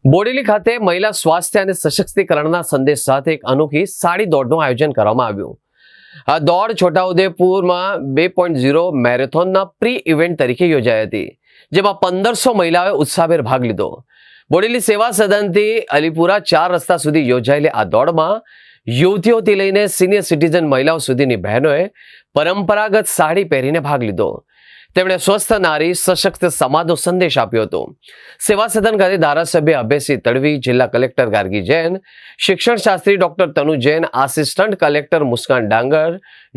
બોડેલી ખાતે મહિલા સ્વાસ્થ્ય અને સશક્તિકરણના સંદેશ સાથે એક અનોખી સાડી દોડનું આયોજન કરવામાં આવ્યું. આ દોડ છોટાઉદેપુરમાં 2.0 મેરેથોનના પ્રી ઇવેન્ટ તરીકે યોજાઈ હતી, જેમાં 1500 મહિલાઓએ ઉત્સાહભેર ભાગ લીધો. બોડેલી સેવા સદનથી અલીપુરા 4 રસ્તા સુધી યોજાયેલી આ દોડમાં યુવતીઓથી લઈને સિનિયર સિટીઝન મહિલાઓ સુધીની બહેનોએ પરંપરાગત સાડી પહેરીને ભાગ લીધો. તેમણે સ્વસ્થ નારી સશક્ત સમાજનો સંદેશ આપ્યો હતો. સેવા સદન ખાતે ધારાસભ્ય અભયસિંહ તડવી, જિલ્લા કલેક્ટર ગાર્ગી જૈન, શિક્ષણ શાસ્ત્રી ડોક્ટર તનુ જૈન, આસિસ્ટન્ટ કલેક્ટર મુસ્કાન ડાંગર,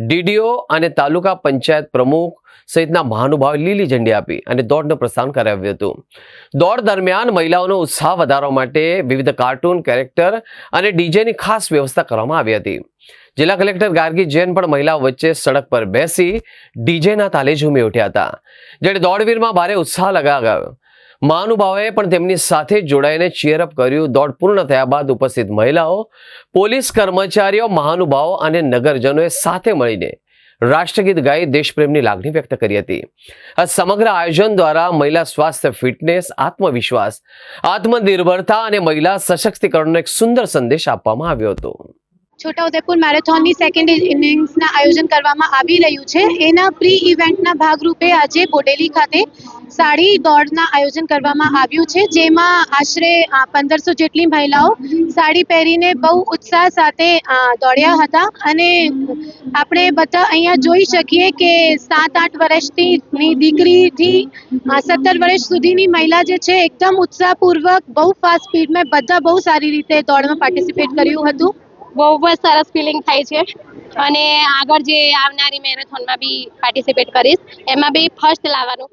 ડીડીઓ અને તાલુકા પંચાયત પ્રમુખ સહિતના મહાનુભાવોએ લીલી ઝંડી આપી અને દોડનું પ્રસ્થાન કરાવ્યું હતું. દોડ દરમિયાન મહિલાઓનો ઉત્સાહ વધારવા માટે વિવિધ કાર્ટૂન કેરેક્ટર અને ડીજેની ખાસ વ્યવસ્થા કરવામાં આવી હતી. જિલ્લા કલેક્ટર ગાર્ગી જૈન પણ મહિલાઓ વચ્ચે સડક પર બેસી ડીજેના તાલે ઝૂમી ઉઠ્યા હતા, જેણે દોડવીરમાં ભારે ઉત્સાહ લગાવ્યો. મહાનુભાવોએ પણ તેમની સાથે જોડાઈને ચીયરઅપ કર્યું. દોડ પૂર્ણ થયા બાદ ઉપસ્થિત મહિલાઓ, પોલીસ કર્મચારીઓ, મહાનુભાવો અને નગરજનોએ સાથે મળીને રાષ્ટ્રગીત ગાઈ દેશપ્રેમની લાગણી વ્યક્ત કરી હતી. આ સમગ્ર આયોજન દ્વારા મહિલા સ્વાસ્થ્ય, ફિટનેસ, આત્મવિશ્વાસ, આત્મનિર્ભરતા અને મહિલા સશક્તિકરણનો એક સુંદર સંદેશ આપવામાં આવ્યો હતો. છોટાઉદેપુર મેરેથોનની સેકન્ડ ઇનિંગ્સના આયોજન કરવામાં આવી રહ્યું છે. એના પ્રી ઇવેન્ટના ભાગરૂપે આજે બોડેલી ખાતે સાડી દોડના આયોજન કરવામાં આવ્યું છે, જેમાં આશરે 1500 જેટલી મહિલાઓ સાડી પહેરીને બહુ ઉત્સાહ સાથે દોડ્યા હતા. અને આપણે બધા અહીંયા જોઈ શકીએ કે 7-8 વર્ષની દીકરીથી 17 વર્ષ સુધીની મહિલા જે છે એકદમ ઉત્સાહપૂર્વક બહુ ફાસ્ટ સ્પીડમાં બધા બહુ સારી રીતે દોડમાં પાર્ટિસિપેટ કર્યું હતું. બહુ જ સરસ ફિલિંગ થાય છે અને આગળ જે આવનારી મેરેથોનમાં બી પાર્ટિસિપેટ કરીશ, એમાં બી ફર્સ્ટ લાવવાનું.